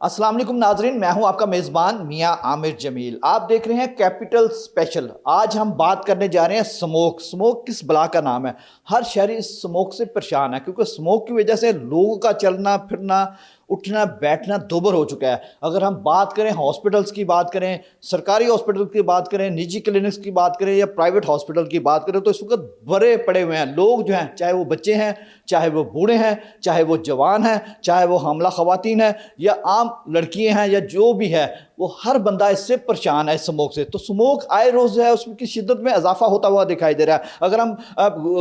अस्सलाम वालेकुम नाजरीन, मैं हूं आपका मेज़बान मियां आमिर जमील। आप देख रहे हैं कैपिटल स्पेशल। आज हम बात करने जा रहे हैं स्मोक। स्मोक किस बला का नाम है? हर शहरी इस स्मोक से परेशान है क्योंकि स्मोक की वजह से लोगों का चलना फिरना, उठना बैठना दोबर हो चुका है। अगर हम बात करें हॉस्पिटल्स की बात करें, सरकारी हॉस्पिटल की बात करें, निजी क्लिनिक्स की बात करें या प्राइवेट हॉस्पिटल की बात करें, तो इस वक्त बड़े पड़े हुए हैं लोग जो हैं, चाहे वो बच्चे हैं, चाहे वो बूढ़े हैं, चाहे वो जवान हैं, चाहे वो हमला खवातीन है या आम लड़कियां हैं या जो भी है, वो हर बंदा इससे परेशान है, इस स्मोक से। तो स्मोक आए रोज जो है उसकी शिद्दत में इजाफा होता हुआ दिखाई दे रहा है। अगर हम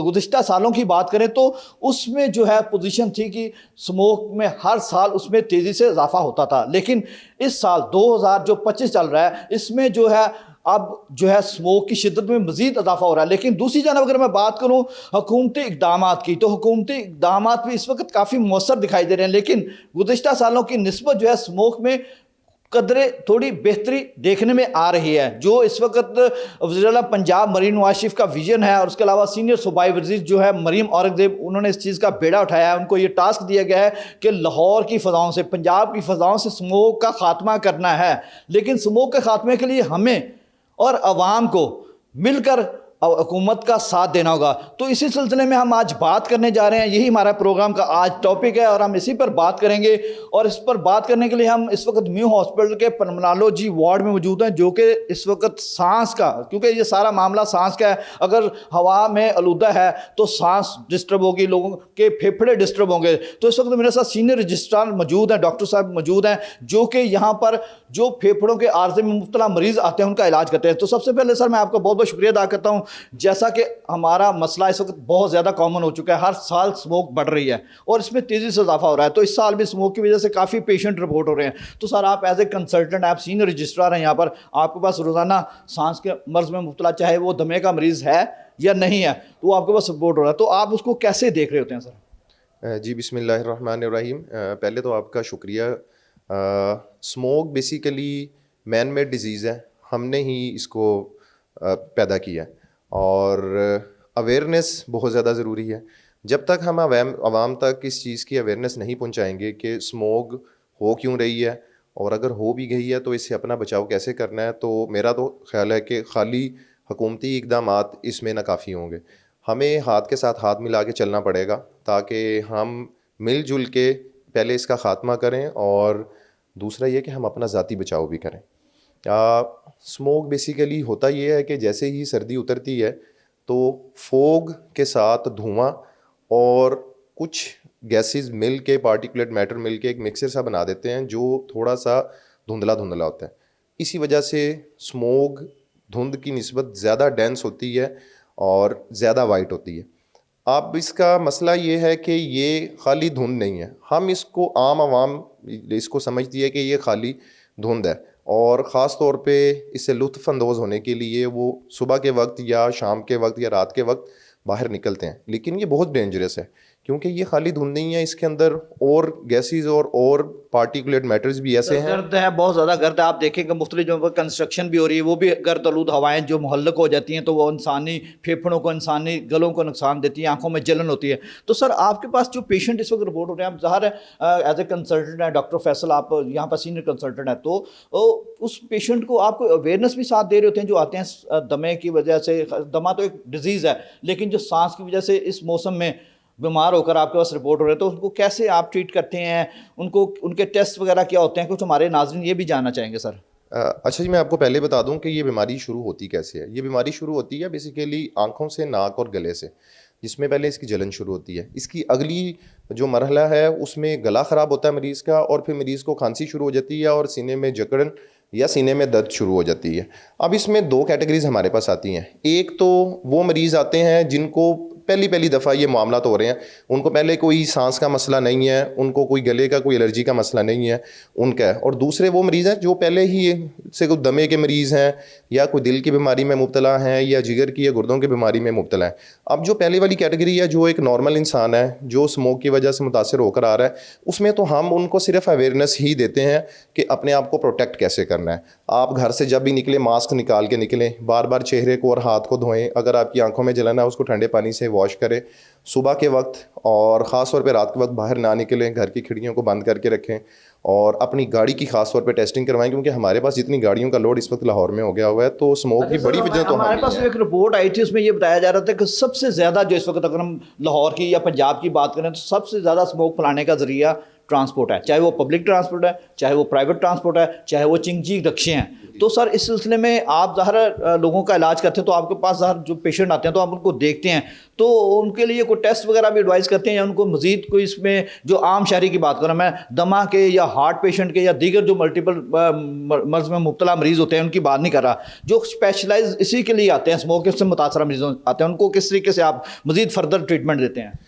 गुज़िश्ता सालों की बात करें तो उसमें जो है पोजीशन थी कि स्मोक में हर साल उसमें तेजी से इजाफा होता था, लेकिन इस साल 2025 चल रहा है, इसमें जो है अब जो है स्मोक की शिद्दत में मजीद इजाफा हो रहा है। लेकिन दूसरी जानब अगर मैं बात करूं हुकूमती इकदामात की, तो हुकूमती इकदामात भी इस वक्त काफ़ी मौसर दिखाई दे रहे हैं, लेकिन गुज़िश्ता सालों की निस्बत जो है स्मोक में कदरे थोड़ी बेहतरी देखने में आ रही है। जो इस वक्त वज़ीर-ए-आला पंजाब मरीन नवाज शरीफ का विजन है और उसके अलावा सीनियर सूबाई वज़ीर जो है मरीम औरंगज़ेब, उन्होंने इस चीज़ का बेड़ा उठाया है। उनको ये टास्क दिया गया है कि लाहौर की फ़ज़ाओं से, पंजाब की फ़ज़ाओं से स्मोक का ख़ात्मा करना है। लेकिन स्मोक के ख़ात्मे के लिए हमें और अवाम को मिलकर हुकूमत का साथ देना होगा। तो इसी सिलसिले में हम आज बात करने जा रहे हैं, यही हमारा प्रोग्राम का आज टॉपिक है और हम इसी पर बात करेंगे। और इस पर बात करने के लिए हम इस वक्त म्यू हॉस्पिटल के पल्मोनोलॉजी वार्ड में मौजूद हैं, जो कि इस वक्त सांस का, क्योंकि ये सारा मामला सांस का है, अगर हवा में आलूदा है तो सांस डिस्टर्ब होगी, लोगों के फेफड़े डिस्टर्ब होंगे। तो इस वक्त मेरे साथ सीनियर रजिस्ट्रार मौजूद हैं, डॉक्टर साहब मौजूद हैं, जो कि यहाँ पर जो फेफड़ों के आर्जे में मुब्तला मरीज़ आते हैं उनका इलाज करते हैं। तो सबसे पहले सर मैं आपका बहुत बहुत शुक्रिया अदा करता हूँ। जैसा कि हमारा मसला इस वक्त बहुत ज़्यादा कॉमन हो चुका है, हर साल स्मोक बढ़ रही है और इसमें तेज़ी से इजाफा हो रहा है। तो इस साल भी स्मोक की वजह से काफ़ी पेशेंट रिपोर्ट हो रहे हैं। तो सर आप एज ए कंसल्टेंट, आप सीनियर रजिस्ट्रार हैं यहाँ पर, आपके पास रोज़ाना सांस के मर्ज में मुब्तला, चाहे वो दमे का मरीज़ है या नहीं है, तो आपके पास रिपोर्ट हो रहा है, तो आप उसको कैसे देख रहे होते हैं सर? जी बिस्मिल्लाहिर्रहमानिर्रहीम। पहले तो आपका शुक्रिया। Smoke basically man made disease है, हमने ही इसको पैदा किया है और अवेयरनेस बहुत ज़्यादा ज़रूरी है। जब तक हम आवाम तक इस चीज़ की अवेयरनेस नहीं पहुंचाएंगे कि स्मोक हो क्यों रही है और अगर हो भी गई है तो इससे अपना बचाव कैसे करना है, तो मेरा तो ख्याल है कि खाली हुकूमती इक़दामात इसमें नाकाफ़ी होंगे। हमें हाथ के साथ हाथ मिला के चलना पड़ेगा ताकि हम मिलजुल के पहले इसका ख़ात्मा करें और दूसरा ये कि हम अपना ज़ाती बचाव भी करें। स्मोक बेसिकली होता ये है कि जैसे ही सर्दी उतरती है तो फोग के साथ धुआं और कुछ गैसेस मिल के, पार्टिकुलेट मैटर मिल के एक मिक्सर सा बना देते हैं जो थोड़ा सा धुंधला धुंधला होता है। इसी वजह से स्मोक धुंध की निस्बत ज़्यादा डेंस होती है और ज़्यादा वाइट होती है। अब इसका मसला ये है कि ये खाली धुंध नहीं है, हम इसको आम आवाम इसको समझती है कि ये खाली धुंध है और ख़ास तौर पे इससे लुत्फ़ अंदोज़ होने के लिए वो सुबह के वक्त या शाम के वक्त या रात के वक्त बाहर निकलते हैं। लेकिन ये बहुत डेंजरस है क्योंकि ये खाली धुंध नहीं है, इसके अंदर और गैसेस और पार्टिकुलेट मैटर्स भी ऐसे हैं। गर्द है, बहुत ज़्यादा गर्द है। आप देखेंगे मुख्तलिफ जगहों पर कंस्ट्रक्शन भी हो रही है, वो भी गर्द आलूद हवाएं जो मुहल्लक हो जाती हैं, तो वो इंसानी फेफड़ों को, इंसानी गलों को नुकसान देती हैं, आंखों में जलन होती है। तो सर आपके पास जो पेशेंट इस वक्त रिपोर्ट हो रहे हैं, आप ज़ाहिर है एज ए कंसल्टेंट है, डॉक्टर फैसल आप यहाँ पर सीनियर कंसल्टेंट है, तो उस पेशेंट को आपको अवेयरनेस भी साथ दे रहे होते हैं जो आते हैं दमे की वजह से। दमा तो एक डिजीज़ है, लेकिन जो सांस की वजह से इस मौसम में बीमार होकर आपके पास रिपोर्ट हो रहे हैं, तो उनको कैसे आप ट्रीट करते हैं, उनको उनके टेस्ट वगैरह क्या होते हैं? कुछ हमारे नाज़रीन ये भी जानना चाहेंगे सर। अच्छा जी, मैं आपको पहले बता दूं कि ये बीमारी शुरू होती कैसे है। ये बीमारी शुरू होती है बेसिकली आंखों से, नाक और गले से, जिसमें पहले इसकी जलन शुरू होती है। इसकी अगली जो मरहला है उसमें गला ख़राब होता है मरीज़ का और फिर मरीज़ को खांसी शुरू हो जाती है और सीने में जकड़न या सीने में दर्द शुरू हो जाती है। अब इसमें दो कैटेगरीज हमारे पास आती हैं। एक तो वो मरीज़ आते हैं जिनको पहली दफ़ा ये मामला तो हो रहे हैं, उनको पहले कोई सांस का मसला नहीं है, उनको कोई गले का कोई एलर्जी का मसला नहीं है उनका है। और दूसरे वो मरीज़ हैं जो पहले ही से कोई दमे के मरीज़ हैं या कोई दिल की बीमारी में मुब्तला हैं या जिगर की या गुर्दों की बीमारी में मुब्तला है। अब जो पहले वाली कैटेगरी है, जो एक नॉर्मल इंसान है जो स्मोक की वजह से मुतासर होकर आ रहा है, उसमें तो हम उनको सिर्फ अवेयरनेस ही देते हैं कि अपने आप को प्रोटेक्ट कैसे करना है। आप घर से जब भी निकले मास्क निकाल के निकलें, बार बार चेहरे को और हाथ को धोएं, अगर आपकी आंखों में जलन है उसको ठंडे पानी से वॉश करें सुबह के वक्त, और ख़ास तौर पे रात के वक्त बाहर ना निकलें, घर की खिड़कियों को बंद करके रखें। और अपनी गाड़ी की खास तौर पे टेस्टिंग करवाएं, क्योंकि हमारे पास जितनी गाड़ियों का लोड इस वक्त लाहौर में हो गया हुआ है, तो स्मोक की बड़ी वजह तो हमारे पास एक रिपोर्ट आई थी, उसमें ये बताया जा रहा था कि सबसे ज़्यादा जो इस वक्त अगर हम लाहौर की या पंजाब की बात करें तो सबसे ज़्यादा स्मोक फैलाने का जरिया ट्रांसपोर्ट है, चाहे वो पब्लिक ट्रांसपोर्ट है, चाहे वो प्राइवेट ट्रांसपोर्ट है, चाहे वो चिंगजी रक्शे हैं। तो सर इस सिलसिले में आप ज़ाहिर लोगों का इलाज करते हैं, तो आपके पास ज़ाहिर जो पेशेंट आते हैं तो आप उनको देखते हैं, तो उनके लिए कोई टेस्ट वगैरह भी एडवाइस करते हैं, या उनको मजीद कोई इसमें जो आम शहरी की बात करूँ मैं, दमा के या हार्ट पेशेंट के या दीगर जो मल्टीपल मर्ज में मुब्तला मरीज़ होते हैं उनकी बात नहीं कर रहा, जो स्पेशलाइज इसी के लिए आते हैं, स्मोक से मुतासर मरीज आते हैं, उनको किस तरीके से आप मजीद फर्दर ट्रीटमेंट देते हैं?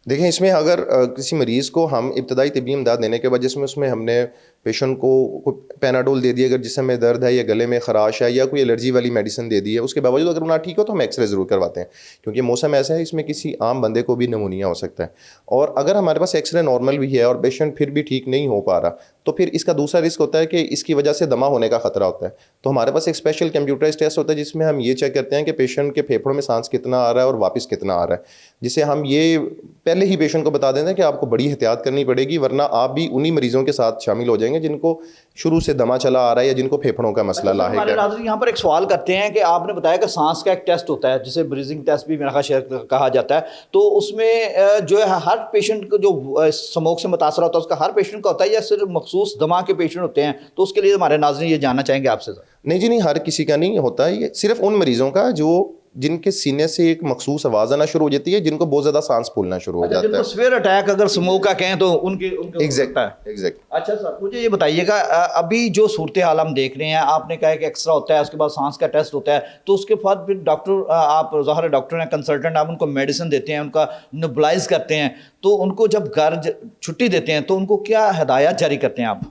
देखें, इसमें अगर किसी मरीज़ को हम इब्तदाई तिब्बी इमदाद देने के बाद जिसमें उसमें हमने पेशेंट को पैनाडोल दे दिया, अगर जिस्म में दर्द है या गले में ख़राश है या कोई एलर्जी वाली मेडिसिन दे दी है, उसके बावजूद अगर ना ठीक हो तो हम एक्सरे ज़रूर करवाते हैं, क्योंकि मौसम ऐसा है इसमें किसी आम बंदे को भी नमूनिया हो सकता है। और अगर हमारे पास एक्सरे नॉर्मल भी है और पेशेंट फिर भी ठीक नहीं हो पा रहा, तो फिर इसका दूसरा रिस्क होता है कि इसकी वजह से दमा होने का ख़तरा होता है। तो हमारे पास एक स्पेशल कंप्यूटराइज टेस्ट होता है जिसमें हम ये चेक करते हैं कि पेशेंट के फेफड़ों में सांस कितना आ रहा है और वापस कितना आ रहा है, जिससे हम ये पहले ही पेशेंट को बता देते हैं कि आपको बड़ी एहतियात करनी पड़ेगी, वरना आप भी उन्हीं मरीजों के साथ शामिल हो जाएंगे जिनको शुरू से दमा चला आ रहा है या जिनको फेफड़ों का मसला लाहिक है। नाज़रीन यहाँ पर एक सवाल करते हैं कि आपने बताया कि सांस का एक टेस्ट होता है जिसे ब्रीजिंग टेस्ट भी मेरा ख्याल शायद कहा जाता है, तो उसमें जो है हर पेशेंट को जो स्मोक से मुतासर होता है उसका हर पेशेंट का होता है या सिर्फ मखसूस दमा के पेशेंट होते हैं? तो उसके लिए हमारे नाज़रीन ये जानना चाहेंगे आपसे। नहीं जी, नहीं, हर किसी का नहीं होता है, ये सिर्फ उन मरीजों का जो जिनके सीने से एक मखसूस आवाज़ आना शुरू हो जाती है, जिनको बहुत ज़्यादा सांस फूलना शुरू हो जाता है। स्वेयर अटैक अगर स्मोक का कहें तो उनके एग्जैक्ट है। एग्जैक्ट। अच्छा सर, मुझे ये बताइएगा, अभी जो सूरत हाल हम देख रहे हैं, आपने कहा कि एक्सरा होता है, उसके बाद सांस का टेस्ट होता है, तो उसके बाद फिर डॉक्टर, आप ज़ाहिर डॉक्टर हैं, कंसल्टेंट, आप उनको मेडिसिन देते हैं, उनका नेबुलाइज करते हैं, तो उनको जब घर छुट्टी देते हैं तो उनको क्या हिदायत जारी करते हैं आप?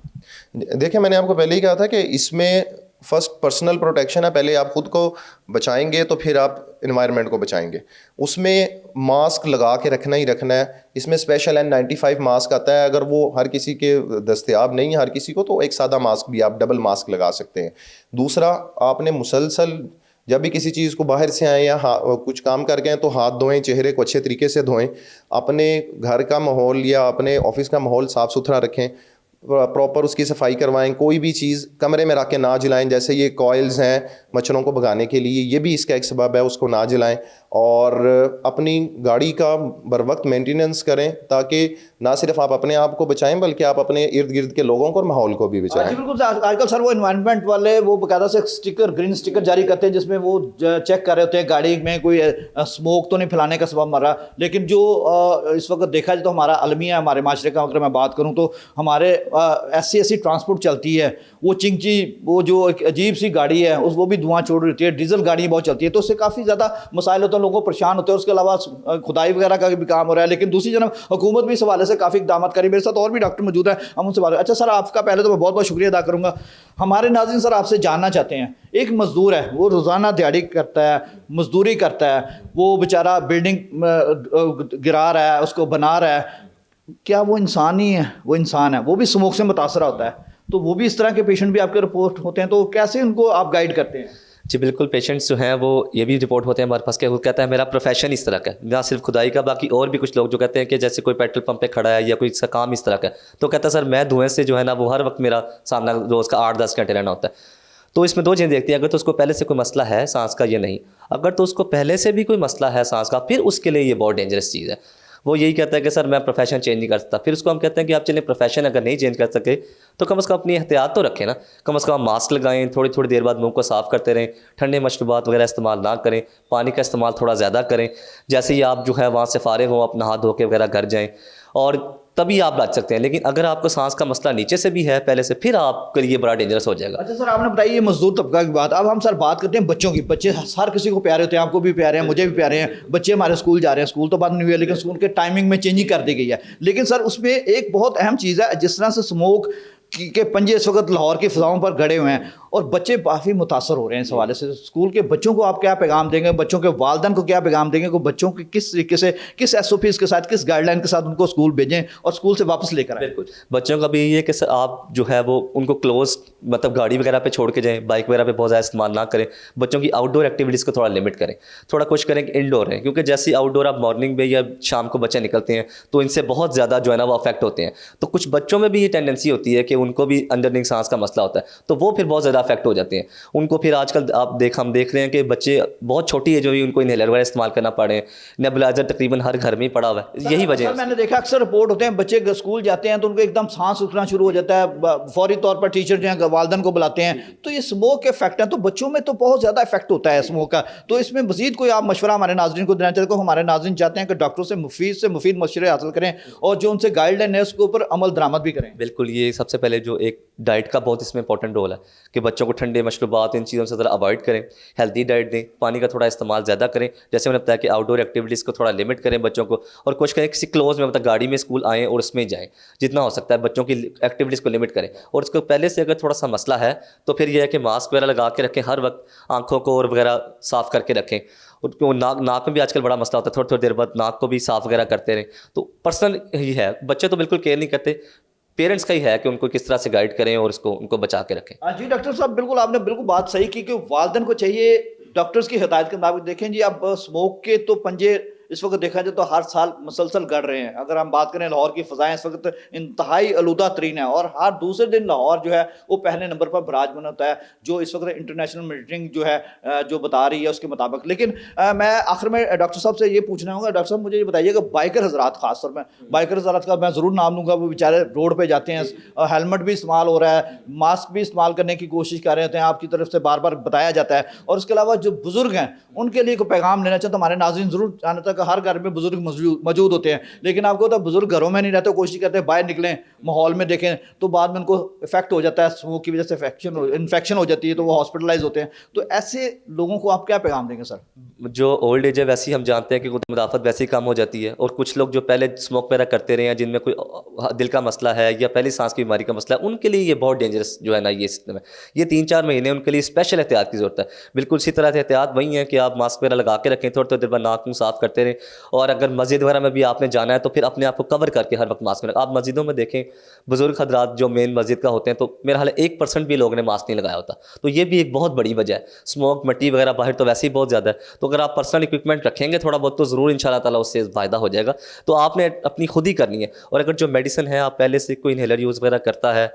देखिए, मैंने आपको पहले ही कहा था कि इसमें फर्स्ट पर्सनल प्रोटेक्शन है, पहले आप खुद को बचाएंगे तो फिर आप इन्वायरमेंट को बचाएंगे। उसमें मास्क लगा के रखना ही रखना है। इसमें स्पेशल N95 मास्क आता है, अगर वो हर किसी के दस्तयाब नहीं है हर किसी को, तो एक सादा मास्क भी आप डबल मास्क लगा सकते हैं। दूसरा, आपने मुसलसल जब भी किसी चीज़ को बाहर से आए या कुछ काम करके आए तो हाथ धोएं, चेहरे को अच्छे तरीके से धोएं, अपने घर का माहौल या अपने ऑफिस का माहौल साफ़ सुथरा रखें, प्रॉपर उसकी सफाई करवाएं, कोई भी चीज़ कमरे में रख के ना जलाएं, जैसे ये कॉइल्स हैं मच्छरों को भगाने के लिए, ये भी इसका एक सबब है, उसको ना जलाएं। और अपनी गाड़ी का बर वक्त मेंटेनेंस करें, ताकि ना सिर्फ आप अपने आप को बचाएं बल्कि आप अपने इर्द गिर्द के लोगों को और माहौल को भी बचाएं। बिल्कुल, आजकल सर वो एनवायरनमेंट वाले वो बाकायदा से स्टिकर, ग्रीन स्टिकर जारी करते हैं जिसमें वो चेक कर रहे होते हैं गाड़ी में कोई स्मोक तो नहीं फैलाने का सबब मर रहा। लेकिन जो इस वक्त देखा जाए तो हमारा अलमिया, हमारे माशरे का अगर मैं बात करूँ तो हमारे ऐसी ट्रांसपोर्ट चलती है, वो चिंची, वो जो एक अजीब सी गाड़ी है उस वो भी धुआं छोड़ रही है, डीजल गाड़ी बहुत चलती है, तो उससे काफ़ी ज़्यादा मसाइल होते हैं, लोगों को परेशान होते हैं। उसके अलावा खुदाई वगैरह का भी काम हो रहा है। लेकिन दूसरी जनब हुकूमत भी इस हवाले से काफ़ी इक़दाम करी। मेरे साथ और भी डॉक्टर मौजूद हैं, हम उनसे बात। अच्छा सर, आपका पहले तो मैं बहुत बहुत शुक्रिया अदा करूँगा। हमारे नाज़रीन सर आपसे जानना चाहते हैं, एक मज़दूर है, वो रोज़ाना दिहाड़ी करता है, मजदूरी करता है, वो बेचारा बिल्डिंग गिरा रहा है, उसको बना रहा है, क्या वो इंसान ही है? वो इंसान है, वो भी स्मोक से मुतासर होता है, तो वो भी इस तरह के पेशेंट भी आपके रिपोर्ट होते हैं, तो कैसे उनको आप गाइड करते हैं? जी बिल्कुल, पेशेंट्स जो हैं वो ये भी रिपोर्ट होते हैं हमारे पास, क्या वो कहता है मेरा प्रोफेशन इस तरह का है, ना सिर्फ खुदाई का, बाकी और भी कुछ लोग जो कहते हैं कि जैसे कोई पेट्रोल पंप पे खड़ा है या कोई इसका काम इस तरह का है, तो कहता है सर मैं धुएं से जो है ना वो हर वक्त मेरा सामना रोज़ का 8-10 घंटे रहना होता है। तो इसमें दो चीज़ें देखती है, अगर तो उसको पहले से कोई मसला है सांस का, ये नहीं, अगर तो उसको पहले से भी कोई मसला है सांस का, फिर उसके लिए ये बहुत डेंजरस चीज़ है। वो यही कहता है कि सर मैं प्रोफेशन चेंज नहीं कर सकता। फिर उसको हम कहते हैं कि आप चलिए प्रोफेशन अगर नहीं चेंज कर सके तो कम से कम अपनी एहतियात तो रखें ना, कम से कम मास्क लगाएं, थोड़ी थोड़ी देर बाद मुंह को साफ़ करते रहें, ठंडे मशरूबात वगैरह इस्तेमाल ना करें, पानी का इस्तेमाल थोड़ा ज़्यादा करें, जैसे ही आप जो है वहाँ से फारिग हो अपना हाथ धो के वगैरह घर जाएँ, और तभी आप बच सकते हैं। लेकिन अगर आपको सांस का मसला नीचे से भी है पहले से, फिर आपके लिए बड़ा डेंजरस हो जाएगा। अच्छा सर, आपने बताया ये मजदूर तबका की बात, अब हम सर बात करते हैं बच्चों की। बच्चे हर किसी को प्यारे होते हैं, आपको भी प्यारे हैं, मुझे भी प्यारे हैं। बच्चे हमारे स्कूल जा रहे हैं, स्कूल तो बाद नहीं हुई है, लेकिन स्कूल के टाइमिंग में चेंजिंग कर दी गई है। लेकिन सर उसमें एक बहुत अहम चीज़ है, जिस तरह से स्मोक के पंजे इस वक्त लाहौर की फिजाओं पर गड़े हुए हैं और बच्चे काफ़ी मुतासर हो रहे हैं इस हवाले से। स्कूल के बच्चों को आप क्या पैगाम देंगे, बच्चों के वालिदैन को क्या पैगाम देंगे कि बच्चों के किस तरीके से, किस SOPs के साथ, किस गाइडलाइन के साथ उनको स्कूल भेजें और स्कूल से वापस लेकर आएं? बिल्कुल, बच्चों का भी ये है कि सर आप जो है वो उनको क्लोज मतलब गाड़ी वगैरह पे छोड़ के जाएं, बाइक वगैरह पे बहुत ज़्यादा इस्तेमाल ना करें। बच्चों की आउटडोर एक्टिविटीज़ को थोड़ा लिमिट करें, थोड़ा कोशिश करें कि इंडोर रहें, क्योंकि जैसे ही आउटडोर आप मॉर्निंग में या शाम को बच्चे निकलते हैं तो इनसे बहुत ज़्यादा जो है ना वो अफेक्ट होते हैं। तो कुछ बच्चों में भी ये टेंडेंसी होती है कि उनको भी अंडरलिंग सांस का मसला होता है, तो वो फिर बहुत ज़्यादा अफेक्ट हो जाते हैं। उनको फिर आजकल हम देख रहे हैं कि बच्चे बहुत छोटी एज में भी उनको इनहेलर वगैरह इस्तेमाल करना पड़े। नेबुलाइजर तकरीबन हर घर में ही पड़ा हुआ है, यही वजह है। मैंने देखा अक्सर रिपोर्ट होते हैं बच्चे स्कूल जाते हैं तो उनको एकदम सांस रुकना शुरू हो जाता है, फौरी तौर पर टीचर जो है वालिदैन को बुलाते हैं, तो ये स्मोक के इफेक्ट हैं। तो बच्चों में तो बहुत ज़्यादा इफेक्ट होता है स्मोक का। तो इसमें मजीद कोई आप मशवरा हमारे नाज़रीन को देना चाहते हो? हमारे नाज़रीन चाहते हैं कि डॉक्टरों से मुफीद मशवरे हासिल करें और जो उनसे गाइडलाइन है उसके ऊपर अमल दरामद भी करें। बिल्कुल, ये सबसे पहले जो एक डाइट का बहुत इसमें इंपॉर्टेंट रोल है कि बच्चों को ठंडे मशरूबात इन चीज़ों से ज़रा अवॉइड करें, हेल्दी डाइट दें, पानी का थोड़ा इस्तेमाल ज़्यादा करें। जैसे मैंने बताया कि आउटडोर एक्टिविटीज़ को थोड़ा लिमिट करें बच्चों को, और कोशिश करें किसी क्लोज में मतलब गाड़ी में स्कूल आएँ और उसमें जाएँ। जितना हो सकता है बच्चों की एक्टिविटीज़ को लिमिट करें। और उसको पहले से अगर थोड़ा सा मसला है तो फिर यह है कि मास्क वगैरह लगा के रखें, हर वक्त आँखों को और वगैरह साफ़ करके रखें। और नाक में भी आजकल बड़ा मसला होता है, थोड़ी थोड़ी देर बाद नाक को भी साफ़ वगैरह करते रहें। तो पर्सनल ही है, बच्चे तो बिल्कुल केयर नहीं करते, पेरेंट्स का ही है कि उनको किस तरह से गाइड करें और उसको उनको बचा के रखें। जी डॉक्टर साहब, बिल्कुल आपने बिल्कुल बात सही की कि वालिदैन को चाहिए डॉक्टर्स की हिदायत के मुताबिक। देखें जी, अब स्मोक के तो पंजे इस वक्त देखा जाए तो हर साल मुसलसल गढ़ रहे हैं। अगर हम बात करें लाहौर की फ़ज़ाएँ इस वक्त इंतहाई आलूदा तरीन है और हर दूसरे दिन लाहौर जो है वो पहले नंबर पर विराजमान होता है, जो इस वक्त इंटरनेशनल मॉनिटरिंग जो है जो बता रही है उसके मुताबिक। लेकिन मैं आखिर में डॉक्टर साहब से ये पूछना चाहूँगा, डॉक्टर साहब मुझे ये बताइए कि बाइकर हजरात, खासतौर में बाइकर हजरात का मैं ज़रूर नाम लूँगा, वो बेचारे रोड पर जाते हैं, हेलमेट भी इस्तेमाल हो रहा है, मास्क भी इस्तेमाल करने की कोशिश कर रहे होते हैं, आपकी तरफ से बार बार बताया जाता है। और उसके अलावा जो बुज़ुर्ग हैं उनके लिए कोई पैगाम लेना चाहते, हमारे नाज़रीन ज़रूर जानते हैं कि हर घर में बुजुर्ग मौजूद होते हैं, लेकिन आपको तो बुजुर्ग घरों में नहीं रहते, कोशिश करते हैं बाहर निकलें, माहौल में देखें, तो बाद में उनको इफेक्ट हो जाता है, स्मोक की वजह से इन्फेक्शन हो जाती है, तो वो हॉस्पिटलाइज होते हैं। तो ऐसे लोगों को आप क्या पैगाम देंगे सर? जो ओल्ड एज है वैसे ही हम जानते हैं कि मुदाफ़त वैसे ही कम हो जाती है, और कुछ लोग जो पहले स्मोक वगैरह करते रहे हैं, जिनमें कोई दिल का मसला है या पहली सांस की बीमारी का मसला है, उनके लिए ये बहुत डेंजरस जो है ना ये सिस्टम है। ये 3-4 महीने उनके लिए स्पेशल एहतियात की ज़रूरत है। बिल्कुल इसी तरह से एहतियात वही है कि आप मास्क वगैरह लगा के रखें, थोड़ी थोड़ी देर बाद नाक मुँह साफ़ करते रहें, और अगर मस्जिद वगैरह में भी आपने जाना है तो फिर अपने आप को कवर करके हर वक्त मास्क में आप मस्जिदों में देखें, बुजुर्ग हजरात जो मेन मस्जिद का होते हैं, तो मेरा हाल 1% भी लोगों ने मास्क नहीं लगाया होता। तो ये भी एक बहुत बड़ी वजह है। स्मोक, मिट्टी वगैरह बाहर तो वैसे ही बहुत ज़्यादा है, तो अगर आप पर्सनल इक्विपमेंट रखेंगे थोड़ा बहुत तो ज़रूर इंशाल्लाह ताला उससे फ़ायदा हो जाएगा। तो आपने अपनी खुद ही करनी है। और अगर जो मेडिसिन है आप पहले से कोई इनहेलर यूज़ वगैरह करता है,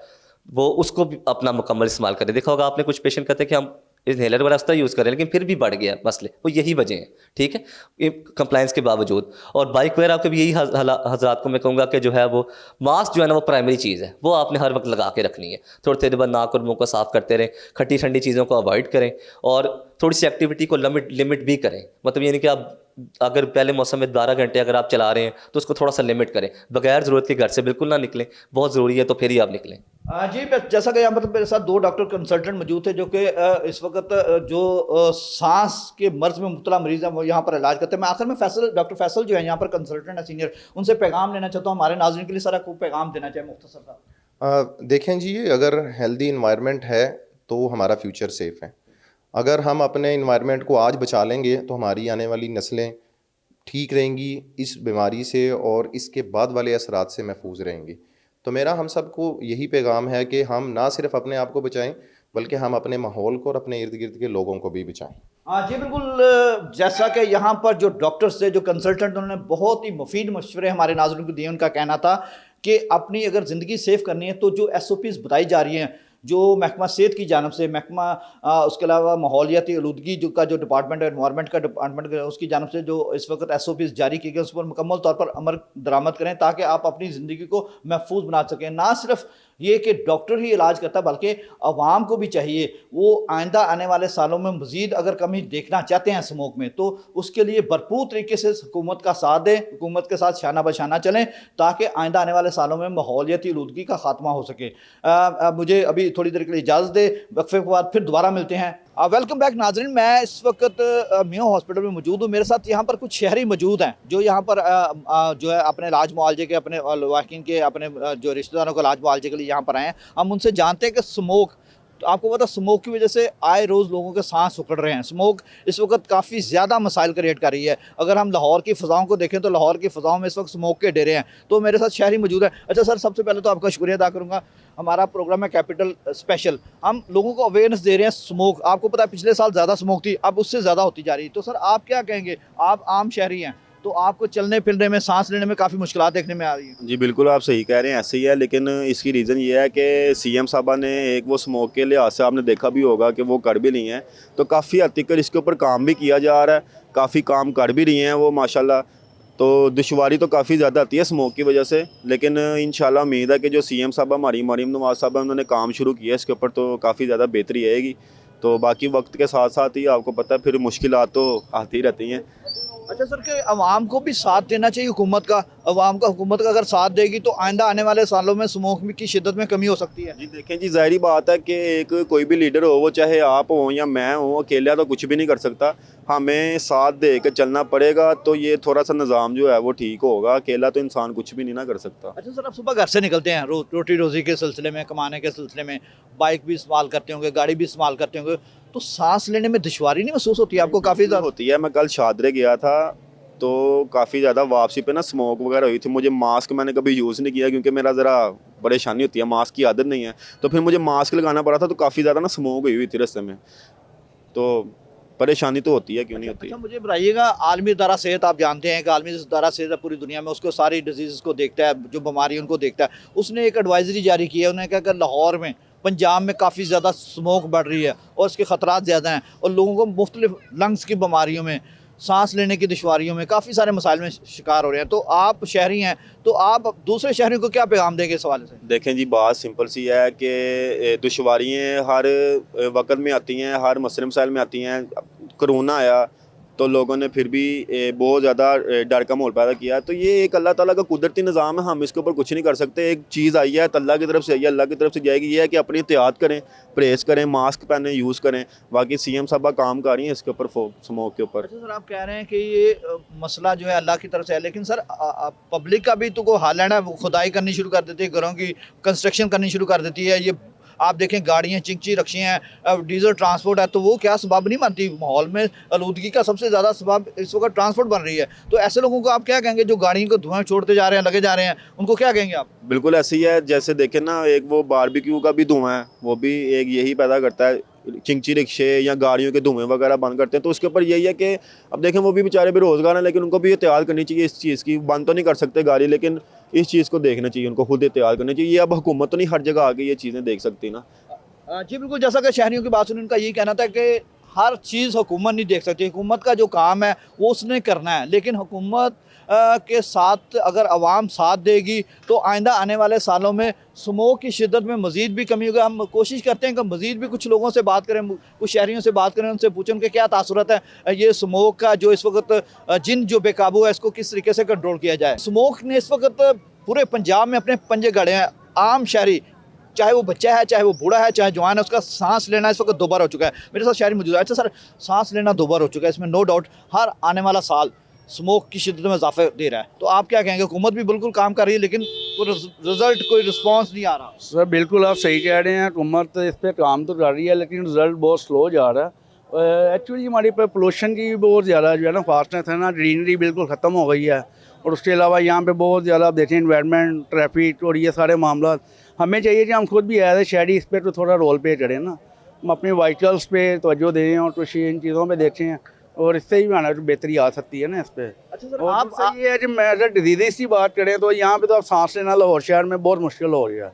वो उसको भी अपना मुकम्मल इस्तेमाल करें। देखा होगा आपने कुछ पेशेंट कहते हैं कि हम इनहेलर वगैरह उसका यूज़ करें, लेकिन फिर भी बढ़ गया मसले, वो यही वजह है, ठीक है, कंप्लाइंस के बावजूद। और बाइक वगैरह के भी यही हजरात को मैं कहूँगा कि जो है वो मास्क जो है ना वो प्राइमरी चीज़ है, वो आपने हर वक्त लगा के रखनी है। थोड़ी देर बाद नाक और मुंह को साफ़ करते रहें, खट्टी ठंडी चीज़ों को अवॉइड करें, और थोड़ी सी एक्टिविटी को लिमिट भी करें। मतलब ये नहीं कि आप अगर पहले मौसम में 12 घंटे अगर आप चला रहे हैं तो उसको थोड़ा सा लिमिट करें, बगैर ज़रूरत के घर से बिल्कुल ना निकलें, बहुत ज़रूरी है तो फिर ही आप निकलें। जी, जैसा कि यहाँ पर मेरे साथ 2 डॉक्टर कंसल्टेंट मौजूद थे जो कि इस वक्त जो सांस के मर्ज में मुब्तला मरीज हैं वो यहाँ पर इलाज करते हैं। मैं आखिर में डॉक्टर फैसल जो है यहाँ पर कंसल्टेंट है सीनियर, उनसे पैगाम लेना चाहता हूँ, हमारे नाज़रीन के लिए सारा कोई पैगाम देना चाहिए मुख्तसर सा। देखें जी, अगर हेल्दी इन्वायरमेंट है तो हमारा फ्यूचर सेफ़ है। अगर हम अपने इन्वायरमेंट को आज बचा लेंगे तो हमारी आने वाली नस्लें ठीक रहेंगी इस बीमारी से और इसके बाद वाले असरात से महफूज रहेंगी। तो मेरा हम सबको यही पैगाम है कि हम ना सिर्फ अपने आप को बचाएं बल्कि हम अपने माहौल को और अपने इर्द गिर्द के लोगों को भी बचाएं। हाँ जी, बिल्कुल। जैसा कि यहाँ पर जो डॉक्टर्स थे, जो कंसल्टेंट, उन्होंने बहुत ही मुफीद मशवरे हमारे नाज़रीन को दिए। उनका कहना था कि अपनी अगर ज़िंदगी सेव करनी है तो जो SOPs बताई जा रही हैं, जो महकमा सेहत की जानब से, महकमा उसके अलावा माहौलियाती आलूदगी का जो डिपार्टमेंट है, एनवायरनमेंट का डिपार्टमेंट उसकी जानब से जो इस वक्त SOPs जारी की गई, उस पर मुकम्मल तौर पर अमल दरामद करें ताकि आप अपनी ज़िंदगी को महफूज बना सकें। ना सिर्फ ये कि डॉक्टर ही इलाज करता बल्कि अवाम को भी चाहिए, वो आइंदा आने वाले सालों में मज़ीद अगर कमी देखना चाहते हैं स्मोक में तो उसके लिए भरपूर तरीके से हुकूमत का साथ दें, हुकूमत के साथ शाना बशाना चलें ताकि आइंदा आने वाले सालों में माहौलियाती आलूदगी का खात्मा हो सके। मुझे अभी थोड़ी देर के लिए इजाज़त दे, वक्फे के बाद फिर दोबारा मिलते हैं। वेलकम बैक नाजरीन। मैं इस वक्त मियाँ हॉस्पिटल में मौजूद हूँ। मेरे साथ यहाँ पर कुछ शहरी मौजूद हैं जो यहाँ पर जो है अपने इलाज मुआवजे के, अपने वाकिन के, अपने जो रिश्तेदारों को इलाज मुआवजे के लिए यहाँ पर आए हैं। हम उनसे जानते हैं कि स्मोक, तो आपको पता स्मोक की वजह से आए रोज़ लोगों के सांस उखड़ रहे हैं। स्मोक इस वक्त काफ़ी ज़्यादा मसाइल क्रिएट कर रही है। अगर हम लाहौर की फ़ज़ाओं को देखें तो लाहौर की फ़ज़ाओं में इस वक्त स्मोक के डेरे हैं। तो मेरे साथ शहरी मौजूद है। अच्छा सर, सबसे पहले तो आपका शुक्रिया अदा करूँगा। हमारा प्रोग्राम है कैपिटल स्पेशल, हम लोगों को अवेयरनेस दे रहे हैं। स्मोक, आपको पता है पिछले साल ज़्यादा स्मोक थी, अब उससे ज़्यादा होती जा रही है। तो सर आप क्या कहेंगे, आप आम शहरी हैं तो आपको चलने फिरने में, सांस लेने में काफ़ी मुश्किलात देखने में आ रही है। जी बिल्कुल, आप सही कह रहे हैं, ऐसे ही है। लेकिन इसकी रीज़न ये है कि सीएम साहबा ने एक वो स्मोक के लिहाज से आपने देखा भी होगा कि वो कर भी रही हैं, तो काफ़ी हद तक इसके ऊपर काम भी किया जा रहा है, काफ़ी काम कर भी रही हैं वो माशाल्लाह। तो दुश्वारी तो काफ़ी ज़्यादा आती है स्मोक की वजह से, लेकिन इंशाल्लाह उम्मीद है कि जो सीएम साहबा हमारी मरीम नवाज साहबा उन्होंने काम शुरू किया इसके ऊपर, तो काफ़ी ज़्यादा बेहतरी आएगी। तो बाकी वक्त के साथ साथ ही आपको पता है फिर मुश्किलात तो आती रहती हैं। अच्छा सर, कि अवाम को भी साथ देना चाहिए हुकूमत का। हुकूमत का अगर साथ देगी तो आइंदा आने वाले सालों में स्मोक की शिद्दत में कमी हो सकती है। जी देखें जी, ज़ाहिरी बात है कि एक कोई भी लीडर हो, वो चाहे आप हो या मैं हूँ, अकेला तो कुछ भी नहीं कर सकता। हमें साथ दे के चलना पड़ेगा, तो ये थोड़ा सा निज़ाम जो है वो ठीक होगा। अकेला तो इंसान कुछ भी नहीं ना कर सकता। अच्छा सर, आप सुबह घर से निकलते हैं रोटी रोज़ी के सिलसिले में, कमाने के सिलसिले में, बाइक भी इस्तेमाल करते होंगे, गाड़ी भी इस्तेमाल करते होंगे, तो सांस लेने में दुश्वारी नहीं महसूस होती है आपको? काफ़ी ज़्यादा होती है। मैं कल शादरे गया था, तो काफ़ी ज़्यादा वापसी पे ना स्मोक वगैरह हुई थी। मुझे मास्क मैंने कभी यूज़ नहीं किया क्योंकि मेरा ज़रा परेशानी होती है, मास्क की आदत नहीं है, तो फिर मुझे मास्क लगाना पड़ा था। तो काफ़ी ज़्यादा ना स्मोक हुई थी रास्ते में, तो परेशानी तो होती है, क्यों नहीं होती। अच्छा मुझे बताइएगा, आलमी इदारा सेहत, आप जानते हैं कि आलमी इदारा सेहत है पूरी दुनिया में, उसको सारी डिजीज़ को देखता है, जो बीमारी उनको देखता है। उसने एक एडवाइजरी जारी की है। उन्होंने कहा कि लाहौर में, पंजाब में काफ़ी ज़्यादा स्मोक बढ़ रही है और इसके ख़तरात ज़्यादा हैं और लोगों को मुख्तलिफ लंग्स की बीमारियों में, सांस लेने की दुश्वारियों में, काफ़ी सारे मसाइल में शिकार हो रहे हैं। तो आप शहरी हैं, तो आप दूसरे शहरियों को क्या पैगाम देंगे इस हवाले से? देखें जी, बात सिंपल सी है कि दुश्वारियाँ हर वक्त में आती हैं, हर मसले मसाइल में आती हैं। कोरोना आया तो लोगों ने फिर भी बहुत ज़्यादा डर का माहौल पैदा किया। तो ये एक अल्लाह ताला का कुदरती निज़ाम है, हम इसके ऊपर कुछ नहीं कर सकते। एक चीज़ आई है तो अल्लाह की तरफ से आई है, अल्लाह की तरफ से जाएगी। ये है कि अपनी एहतियात करें, परहेज़ करें, मास्क पहने, यूज़ करें। बाकी सीएम साहबा काम कर रही हैं इसके ऊपर, स्मोक के ऊपर। अच्छा सर, आप कह रहे हैं कि ये मसला जो है अल्लाह की तरफ से है, लेकिन सर पब्लिक का भी तो कोई हाल है ना, वो खुदाई करनी शुरू कर देती है, घरों की कंस्ट्रक्शन करनी शुरू कर देती है। ये आप देखें गाड़ियाँ चिंची रखी हैं, अब डीजल ट्रांसपोर्ट है, तो वो क्या सबब नहीं बनती? माहौल में आलूदगी का सबसे ज़्यादा सबब इस वक्त ट्रांसपोर्ट बन रही है। तो ऐसे लोगों को आप क्या कहेंगे जो गाड़ियों को धुआं छोड़ते जा रहे हैं, लगे जा रहे हैं, उनको क्या कहेंगे आप? बिल्कुल ऐसे ही है। जैसे देखें ना, एक वो बारबेक्यू का भी धुआं है, वो भी एक यही पैदा करता है। चिंची रिक्शे या गाड़ियों के धुएं वगैरह बंद करते हैं, तो उसके ऊपर यही है कि अब देखें वो भी बेचारे बेरोज़गार हैं, लेकिन उनको भी एहतियात करनी चाहिए इस चीज़ की। बंद तो नहीं कर सकते गाड़ी, लेकिन इस चीज़ को देखना चाहिए, उनको खुद एहतियात करनी चाहिए। ये अब हुकूमत तो नहीं हर जगह आके ये चीज़ें देख सकती ना। जी बिल्कुल, जैसा कि शहरियों की बात सुनी, उनका यही कहना था कि हर चीज़ हुकूमत नहीं देख सकती, हुकूमत का जो काम है वो उसने करना है, लेकिन हुकूमत के साथ अगर आवाम साथ देगी तो आइंदा आने वाले सालों में स्मोक की शिद्दत में मज़ीद भी कमी होगी। हम कोशिश करते हैं कि मज़ीद भी कुछ लोगों से बात करें, कुछ शहरियों से बात करें, उनसे पूछें उनके क्या तासुरात है ये स्मोक का, जो इस वक्त जिन जो बेकाबू है, इसको किस तरीके से कंट्रोल किया जाए। स्मोक ने इस वक्त पूरे पंजाब में अपने पंजे गाड़े हैं। आम शहरी, चाहे वो बच्चा है, चाहे वो बूढ़ा है, चाहे जवान है, उसका सांस लेना इस वक्त दोबारा हो चुका है। मेरे साथ शहरी मौजूद है। अच्छा सर, सांस लेना दोबारा हो चुका है, इसमें नो डाउट हर आने वाला साल स्मोक की शिद्दत में इजाफा दे रहा है। तो आप क्या कहेंगे? हुकूमत भी बिल्कुल काम कर रही है, लेकिन कोई रिजल्ट, कोई रिस्पॉन्स नहीं आ रहा। सर बिल्कुल आप सही कह रहे हैं, हुकूमत इस पर काम तो कर रही है, लेकिन रिज़ल्ट बहुत स्लो जा रहा है। एक्चुअली हमारी पे पोल्यूशन की बहुत ज़्यादा जो है ना फास्टनेस है ना, ग्रीनरी बिल्कुल ख़त्म हो गई है। और उसके अलावा यहाँ पे बहुत ज़्यादा देखें इन्वायरमेंट, ट्रैफिक और ये सारे मामला, हमें चाहिए कि हम खुद भी एज ए शहरी इस पर तो थोड़ा रोल प्ले करें ना, हम अपने व्हीकल्स पे तवज्जो दें और कुछ इन चीज़ों पे देखें, और इससे ही माना बेहतरी आ सकती है ना इस पर। अच्छा सर, और आप सही है कि मैं अगर डिजीज़ की बात करें तो यहाँ पे तो अब सांस लेना लाहौर शहर में बहुत मुश्किल हो गया है।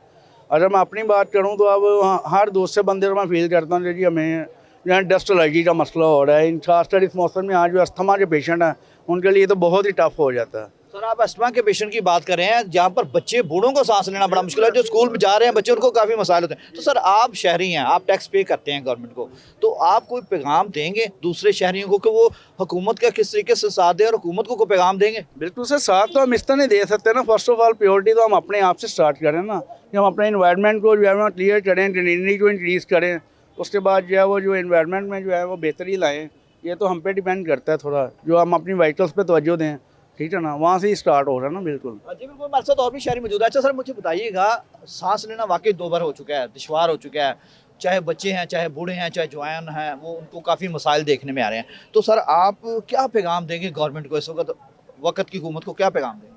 अगर मैं अपनी बात करूँ तो अब हर दूसरे बंदे को मैं फील करता हूँ कि हमें यहाँ डस्ट एलर्जी का मसला हो रहा है। इन खासकर इस मौसम में आज जो अस्थमा के पेशेंट हैं उनके लिए तो बहुत ही टफ हो जाता है। सर आप अस्थमा के पेशेंट की बात कर रहे हैं, जहाँ पर बच्चे, बूढ़ों को सांस लेना बड़ा मुश्किल है, जो स्कूल में जा रहे हैं बच्चे, उनको काफ़ी मसाइल होते हैं। तो सर आप शहरी हैं, आप टैक्स पे करते हैं गवर्नमेंट को, तो आप कोई पैगाम देंगे दूसरे शहरियों को कि वो हुकूमत का किस तरीके से साथ दें, और हुकूमत को कोई पैगाम देंगे? बिल्कुल सर, साथ तो हम इस तरह नहीं दे सकते ना। फर्स्ट ऑफ ऑल प्योरिटी तो हम अपने आप से स्टार्ट करें ना, कि हम अपने इन्वायरमेंट को जो है क्लियर करें, ग्रीनरी को इंक्रीज़ करें, उसके बाद जो है वो जो इन्वायरमेंट में जो है वो बेहतरी लाएँ, ये तो हम पे डिपेंड करता है थोड़ा, जो हम अपनी व्हीकल्स पे तवज्जो दें, ठीक है ना, वहाँ से ही स्टार्ट हो रहा है ना बिल्कुल। जी बिल्कुल, हमारे साथ और भी शहरी मौजूद है। अच्छा सर, मुझे बताइएगा, सांस लेना वाकई दो बार हो चुका है, दुश्वार हो चुका है, चाहे बच्चे हैं, चाहे बूढ़े हैं, चाहे जवान हैं, वो उनको काफ़ी मसाइल देखने में आ रहे हैं। तो सर आप क्या पैगाम देंगे गवर्नमेंट को, इस वक्त की हुकूमत को क्या पैगाम देंगे?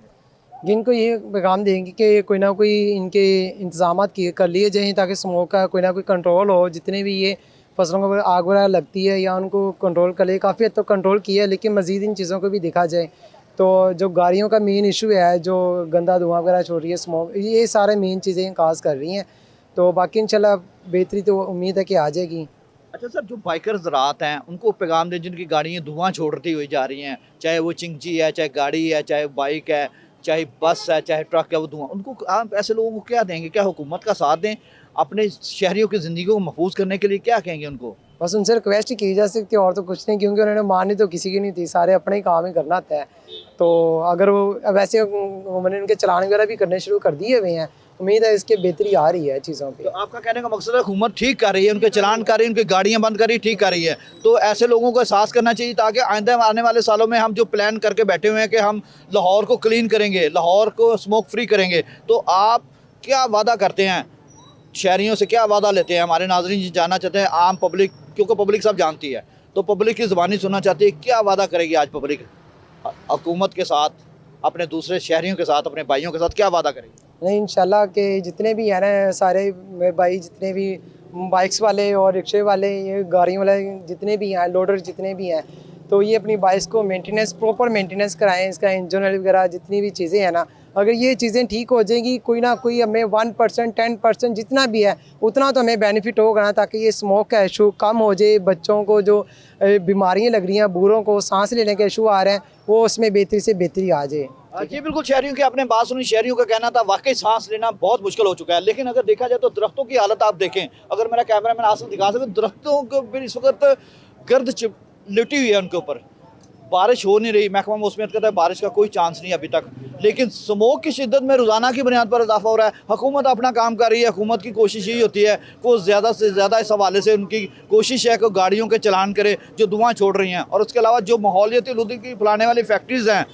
जिनको ये पैगाम देंगे कि कोई ना कोई इनके इंतजामात किए कर लिए जाएँ ताकि स्मोक का कोई ना कोई कंट्रोल हो। जितने भी ये फसलों को आग वगैरह लगती है या उनको कंट्रोल कर ले, काफ़ी हद तक कंट्रोल किया है, लेकिन मज़ीद इन चीज़ों को भी देखा जाए। तो जो गाड़ियों का मेन इशू है, जो गंदा धुआं वगैरह छोड़ रही है स्मोक, ये सारे मेन चीज़ें काज़ कर रही हैं। तो बाकी इंशाल्लाह बेहतरी तो उम्मीद है कि आ जाएगी। अच्छा सर, जो बाइकर्स रात हैं उनको पैगाम दें जिनकी गाड़ियाँ धुआं छोड़ती हुई जा रही हैं, चाहे वो चिंगजी है, चाहे गाड़ी है, चाहे बाइक है, चाहे बस है, चाहे ट्रक है, वो धुआं, उनको आप ऐसे लोगों को क्या देंगे? क्या हुकूमत का साथ दें? अपने शहरियों की ज़िंदगी को महफूज करने के लिए क्या कहेंगे उनको? बस उनसे रिक्वेस्ट ही की जा सकती है और तो कुछ नहीं, क्योंकि उन्होंने माननी तो किसी की नहीं थी, सारे अपने ही काम ही करना होता है। तो अगर वो वैसे मैंने उनके चलान वगैरह भी करने शुरू कर दिए हुए हैं, उम्मीद है इसके बेहतरी आ रही है चीज़ों तो पे। आपका कहने का मकसद है हुकूमत ठीक कर रही है, उनके चलान कर रही है, उनकी गाड़ियाँ बंद कर रही है, ठीक कर रही है। तो ऐसे लोगों को एहसास करना चाहिए ताकि आइंदा आने वाले सालों में हम जो प्लान करके बैठे हुए हैं कि हम लाहौर को क्लीन करेंगे, लाहौर को स्मोक फ्री करेंगे, तो आप क्या वादा करते हैं शहरियों से, क्या वादा लेते हैं? हमारे नाज़रीन जी जानना चाहते हैं, आम पब्लिक, क्योंकि पब्लिक सब जानती है, तो पब्लिक की ज़ुबानी सुनना चाहती है, क्या वादा करेगी आज पब्लिक हुकूमत के साथ, अपने दूसरे शहरियों के साथ, अपने भाइयों के साथ क्या वादा करेगी? नहीं, इंशाल्लाह के जितने भी हैं ना, सारे मेरे भाई जितने भी बाइक्स वाले और रिक्शे वाले, ये गाड़ियों वाले जितने भी हैं, लोडर जितने भी हैं, तो ये अपनी बाइक्स को मेंटेनेंस, प्रॉपर मेंटेनेंस कराएं, इसका इंजन ऑयल वगैरह जितनी भी चीज़ें हैं ना, अगर ये चीज़ें ठीक हो जाएंगी, कोई ना कोई हमें 1%, 10% जितना भी है उतना तो हमें बेनिफिट होगा ना, ताकि ये स्मोक का इशू कम हो जाए। बच्चों को जो बीमारियाँ लग रही हैं, बूढ़ों को सांस लेने के इशू आ रहे हैं, वो उसमें बेहतरी से बेहतरी आ जाए। जी बिल्कुल, शहरियों की आपने बात सुनी, शहरियों का कहना था वाकई सांस लेना बहुत मुश्किल हो चुका है। लेकिन अगर देखा जाए तो दरख्तों की हालत आप देखें, अगर मेरा कैमरामैन आसन दिखा सके, दरख्तों को भी इस वक्त गर्द लिटी हुई है उनके ऊपर, बारिश हो नहीं रही। महकमा मौसमियात कहता है बारिश का कोई चांस नहीं अभी तक, लेकिन स्मोक की शिद्दत में रोज़ाना की बुनियाद पर इजाफा हो रहा है। हुकूमत अपना काम कर रही है, हुकूमत की कोशिश यही होती है को ज़्यादा से ज़्यादा इस हवाले से उनकी कोशिश है कि गाड़ियों के चलान करे जो धुआं छोड़ रही हैं, और उसके अलावा जो माहौलियाती आलूदगी फैलाने वाली फैक्ट्रीज़ हैं,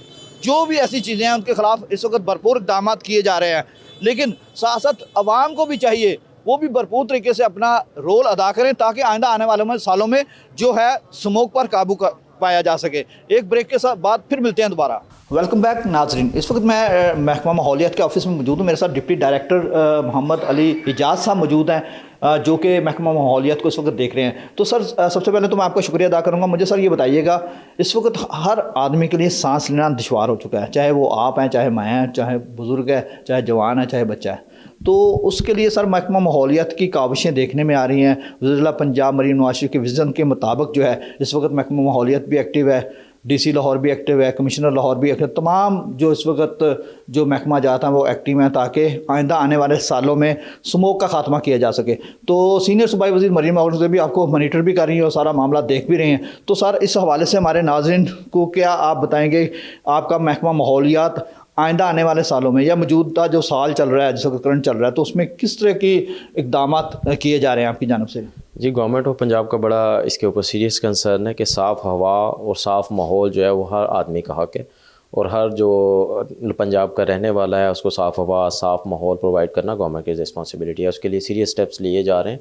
जो भी ऐसी चीज़ें हैं, उनके खिलाफ इस वक्त भरपूर इक़दाम किए जा रहे हैं। लेकिन साथ साथ अवाम को भी चाहिए वो भी भरपूर तरीके से अपना रोल अदा करें ताकि आइंदा आने वाले सालों में जो है स्मोक पर काबू पाया जा सके। एक ब्रेक के साथ बाद फिर मिलते हैं दोबारा। वेलकम बैक नाजरीन, इस वक्त मैं महकमा माहौलियात के ऑफिस में मौजूद हूँ। मेरे साथ डिप्टी डायरेक्टर मोहम्मद अली इजाज़ साहब मौजूद हैं, जो कि महकमा माहौलियात को इस वक्त देख रहे हैं। तो सर, सबसे पहले तो मैं आपका शुक्रिया अदा करूँगा। मुझे सर ये बताइएगा, इस वक्त हर आदमी के लिए सांस लेना दुश्वार हो चुका है, चाहे वो आप हैं, चाहे मैं हैं, चाहे बुज़ुर्ग है, चाहे जवान है, चाहे बच्चा है। तो उसके लिए सर महकमा माहौलियात की काविशें देखने में आ रही हैं। वज़ीर पंजाब मरीन मुआशरे के विज़न के मुताबिक जो है इस वक्त महकमा माहौलियात भी एक्टिव है, डीसी लाहौर भी एक्टिव है, कमिश्नर लाहौर भी एक्टिव, तमाम जो इस वक्त जो महकमा जात हैं वो एक्टिव हैं ताकि आइंदा आने वाले सालों में स्मोक का खात्मा किया जा सके। तो सीनियर सूबाई वज़ीर मरीन मुआशरे भी आपको मॉनिटर भी कर रही हैं और सारा मामला देख भी रहे हैं। तो सर, इस हवाले से हमारे नाज़रीन को क्या आप बताएँगे, आपका महकमा माहौलियात आइंदा आने वाले सालों में या मौजूदा जो साल चल रहा है, जिस वक्त करंट चल रहा है, तो उसमें किस तरह की इक़दामात किए जा रहे हैं आपकी जानिब से? जी, गवर्नमेंट ऑफ पंजाब का बड़ा इसके ऊपर सीरियस कंसर्न है कि साफ़ हवा और साफ़ माहौल जो है वो हर आदमी का हक़ है, और हर जो पंजाब का रहने वाला है उसको साफ़ हवा, साफ़ माहौल प्रोवाइड करना गवर्नमेंट की रिस्पॉन्सिबिलिटी है। उसके लिए सीरियस स्टेप्स लिए जा रहे हैं।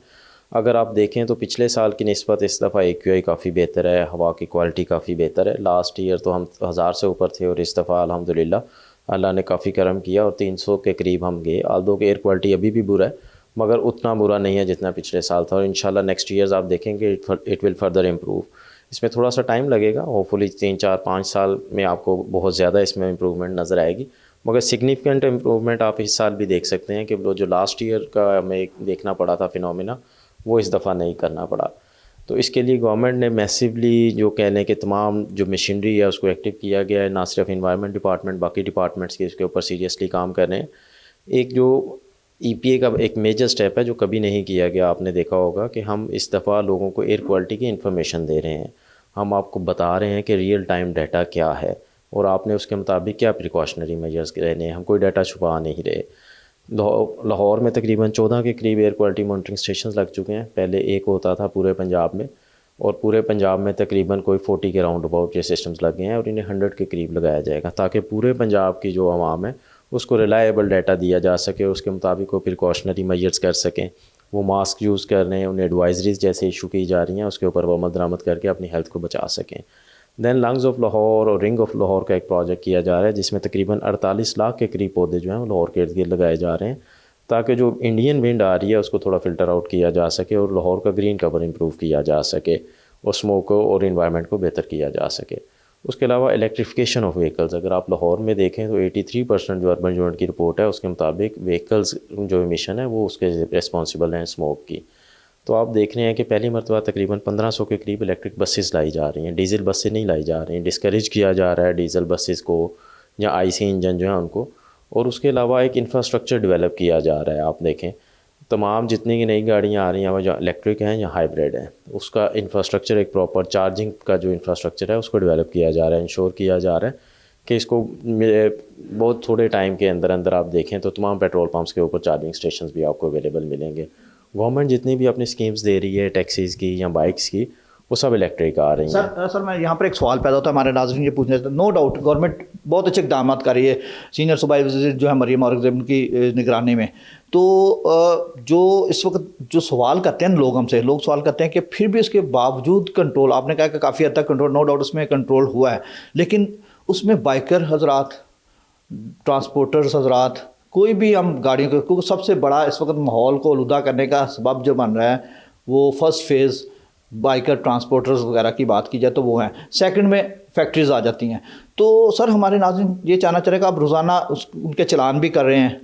अगर आप देखें तो पिछले साल की निस्बत इस दफ़ा AQI काफ़ी बेहतर है, हवा की क्वालिटी काफ़ी बेहतर है। लास्ट ईयर तो हम 1000 से ऊपर थे और इस दफ़ा अल्हम्दुलिल्लाह अल्लाह ने काफ़ी करम किया और 300 के करीब हम गए। आल्दो के एयर क्वालिटी अभी भी बुरा है, मगर उतना बुरा नहीं है जितना पिछले साल था, और इंशाल्लाह नेक्स्ट ईयर्स आप देखेंगे इट विल फर्दर इम्प्रूव। इसमें थोड़ा सा टाइम लगेगा, होपफुली 3, 4, 5 साल में आपको बहुत ज़्यादा इसमें इम्प्रूवमेंट नज़र आएगी, मगर सिग्निफिकेंट इम्प्रूवमेंट आप इस साल भी देख सकते हैं कि वो जो लास्ट ईयर का हमें देखना पड़ा था फिनोमिना, वो इस दफ़ा नहीं करना पड़ा। तो इसके लिए गवर्नमेंट ने मैसिवली जो कहने के तमाम जो मशीनरी है उसको एक्टिव किया गया है। ना सिर्फ इन्वायरमेंट डिपार्टमेंट, बाकी डिपार्टमेंट्स के इसके ऊपर सीरियसली काम कर रहे हैं। एक जो EPA का एक मेजर स्टेप है जो कभी नहीं किया गया, आपने देखा होगा कि हम इस दफ़ा लोगों को एयर क्वालिटी की इन्फॉर्मेशन दे रहे हैं। हम आपको बता रहे हैं कि रियल टाइम डाटा क्या है और आपने उसके मुताबिक क्या प्रिकॉशनरी मेजर्स लेने हैं। हम कोई डाटा छुपा नहीं रहे। लाहौर में तकरीबन 14 के करीब एयर क्वालिटी मॉनिटरिंग स्टेशन लग चुके हैं। पहले एक होता था पूरे पंजाब में, और पूरे पंजाब में तकरीबन कोई 40 के राउंड अबाउट ये सिस्टम्स लगे हैं, और इन्हें 100 के करीब लगाया जाएगा ताकि पूरे पंजाब की जो आवाम है उसको रिलायबल डाटा दिया जा सके, उसके मुताबिक वो प्रिकॉशनरी मेजर्स कर सकें, वो मास्क यूज़ कर रहे हैं, उन्हें एडवाइजरीज जैसे इशू की जा रही हैं उसके ऊपर वो अमल दरामद करके अपनी हेल्थ को बचा सकें। दैन लंग्स ऑफ लाहौर और रिंग ऑफ लाहौर का एक प्रोजेक्ट किया जा रहा है जिसमें तकरीबन 48 लाख के करीब पौधे जो हैं वो लाहौर के इर्द गिर्द लगाए जा रहे हैं ताकि जो इंडियन विंड आ रही है उसको थोड़ा फ़िल्टर आउट किया जा सके और लाहौर का ग्रीन कवर इम्प्रूव किया जा सके और स्मोक को और इन्वायरमेंट को बेहतर किया जा सके। उसके अलावा इलेक्ट्रिफिकेशन ऑफ व्हीकल्स, अगर आप लाहौर में देखें तो 83% जो अर्बन यूनिट की रिपोर्ट है उसके मुताबिक व्हीकल्स जो इमिशन है वो उसके रिस्पॉन्सिबल हैं स्मोक की। तो आप देख रहे हैं कि पहली मरतबा तकरीबन 1500 के करीब इलेक्ट्रिक बसेस लाई जा रही हैं, डीजल बसें नहीं लाई जा रही हैं। डिस्करेज किया जा रहा है डीजल बसेस को या आईसी इंजन जो है उनको, और उसके अलावा एक इंफ्रास्ट्रक्चर डेवलप किया जा रहा है। आप देखें तमाम जितनी की नई गाड़ियाँ आ रही हैं वो जो इलेक्ट्रिक हैं या हाइब्रिड हैं, उसका इंफ्रास्ट्रक्चर एक प्रॉपर चार्जिंग का जो इंफ्रास्ट्रक्चर है उसको डेवलप किया जा रहा है। इंश्योर किया जा रहा है कि इसको बहुत थोड़े टाइम के अंदर अंदर आप देखें तो तमाम पेट्रोल पंप्स के ऊपर चार्जिंग स्टेशन भी आपको अवेलेबल मिलेंगे। गवर्नमेंट जितनी भी अपनी स्कीम्स दे रही है टैक्सीज़ की या बाइक्स की वो सब इलेक्ट्रिक आ रही हैं। सर मैं यहाँ पर एक सवाल पैदा होता है, हमारे नाज़रीन ये पूछने से, नो डाउट गवर्नमेंट बहुत अच्छे इकदाम कर रही है, सीनियर सूबाई वज़ीर जो है मरियम औरंगज़ेब की निगरानी में। तो जो इस वक्त जो सवाल करते हैं लोग हमसे, लोग सवाल करते हैं कि फिर भी इसके बावजूद कंट्रोल, आपने कहा कि काफ़ी हद तक कंट्रोल, नो डाउट उसमें कंट्रोल हुआ है, लेकिन उसमें बाइकर हजरात, ट्रांसपोर्टर्स हजरात, कोई भी हम गाड़ियों को, क्योंकि सबसे बड़ा इस वक्त माहौल को आलूदा करने का सबब जो बन रहा है वो फर्स्ट फेज़ बाइकर ट्रांसपोर्टर्स वगैरह की बात की जाए तो वो हैं, सेकंड में फैक्ट्रीज़ आ जाती हैं। तो सर हमारे नाज़रीन ये जानना चाहेगा, आप रोज़ाना उनके चलान भी कर रहे हैं,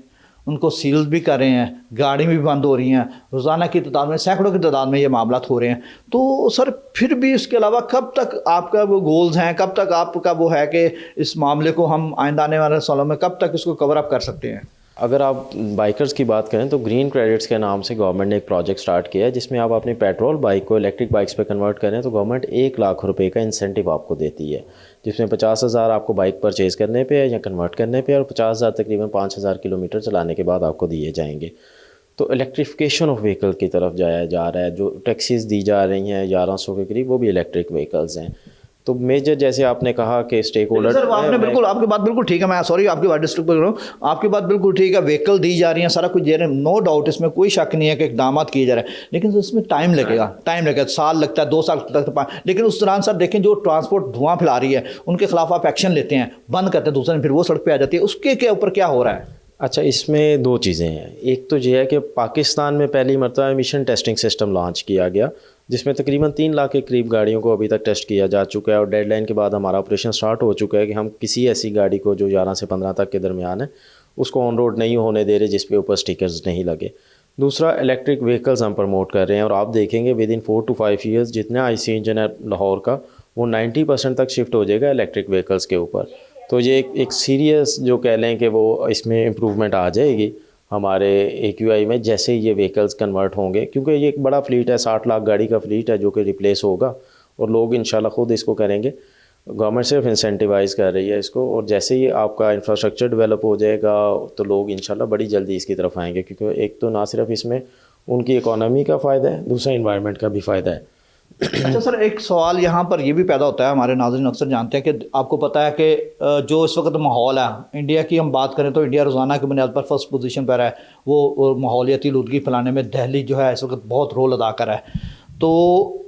उनको सील भी कर रहे हैं, गाड़ी भी बंद हो रही हैं, रोज़ाना की तादाद में सैकड़ों की तादाद में ये मामला हो रहे हैं। तो सर फिर भी इसके अलावा कब तक आपका वो गोल्स हैं, कब तक आपका वो है कि इस मामले को हम आइंदा आने वाले सालों में कब तक इसको कवर अप कर सकते हैं? अगर आप बाइकर्स की बात करें तो ग्रीन क्रेडिट्स के नाम से गवर्नमेंट ने एक प्रोजेक्ट स्टार्ट किया है जिसमें आप अपनी पेट्रोल बाइक को इलेक्ट्रिक बाइक्स पे कन्वर्ट करें तो गवर्नमेंट 1 लाख रुपए का इंसेंटिव आपको देती है, जिसमें 50,000 आपको बाइक परचेज़ करने पे या कन्वर्ट करने पे और 50,000 तकरीबन 5,000 किलोमीटर चलाने के बाद आपको दिए जाएंगे। तो इलेक्ट्रिफिकेशन ऑफ व्हीकल की तरफ जाया जा रहा है। जो टैक्सीज़ दी जा रही हैं 1100 के करीब वो भी इलेक्ट्रिक व्हीकल्स हैं। तो मेजर जैसे आपने कहा कि स्टेक होल्डर, सर आपने बिल्कुल, आपकी बात बिल्कुल ठीक है, मैं सॉरी आपकी बात डिस्टर्ब कर रहा हूँ, आपकी बात बिल्कुल ठीक है, व्हीकल दी जा रही हैं, सारा कुछ दे रहे हैं, नो डाउट इसमें कोई शक नहीं है कि इकदाम किए जा रहे हैं, लेकिन इसमें टाइम लगेगा, साल लगता है, 2 साल तक, लेकिन उस दौरान सर देखें जो ट्रांसपोर्ट धुआं फैला रही है उनके खिलाफ आप एक्शन लेते हैं, बंद करते हैं, दूसरे दिन फिर वो सड़क पर आ जाती है, उसके के ऊपर क्या हो रहा है? अच्छा, इसमें 2 चीज़ें हैं। एक तो ये है कि पाकिस्तान में पहली मरतबा एमिशन टेस्टिंग सिस्टम लॉन्च किया गया जिसमें तकरीबन 3 लाख के करीब गाड़ियों को अभी तक टेस्ट किया जा चुका है और डेडलाइन के बाद हमारा ऑपरेशन स्टार्ट हो चुका है कि हम किसी ऐसी गाड़ी को जो 11 से 15 तक के दरमियान है उसको ऑन रोड नहीं होने दे रहे जिस पे ऊपर स्टिकर्स नहीं लगे। दूसरा, इलेक्ट्रिक व्हीकल्स हम प्रमोट कर रहे हैं और आप देखेंगे विद इन 4 to 5 ईयर्स जितना IC इंजन है लाहौर का वो 90% तक शिफ्ट हो जाएगा इलेक्ट्रिक व्हीकल्स के ऊपर। तो ये एक सीरियस जो कह लें कि वो इसमें इम्प्रूवमेंट आ जाएगी हमारे AQI में जैसे ये व्हीकल्स कन्वर्ट होंगे, क्योंकि ये एक बड़ा फ्लीट है, 60 लाख गाड़ी का फ्लीट है जो कि रिप्लेस होगा और लोग इंशाल्लाह खुद इसको करेंगे। गवर्नमेंट सिर्फ इंसेंटिवाइज़ कर रही है इसको, और जैसे ही आपका इंफ्रास्ट्रक्चर डेवलप हो जाएगा तो लोग इंशाल्लाह बड़ी जल्दी इसकी तरफ आएंगे, क्योंकि एक तो ना सिर्फ इसमें उनकी इकोनॉमी का फ़ायदा है, दूसरा इन्वायरमेंट का भी फ़ायदा है। अच्छा सर, एक सवाल यहाँ पर ये भी पैदा होता है, हमारे नाज़रीन अक्सर जानते हैं कि आपको पता है कि जो इस वक्त माहौल है, इंडिया की हम बात करें तो इंडिया रोज़ाना की बुनियाद पर फर्स्ट पोजीशन पर है, वो माहौलियाती आलूदगी फैलाने में दिल्ली जो है इस वक्त बहुत रोल अदा कर रहा है। तो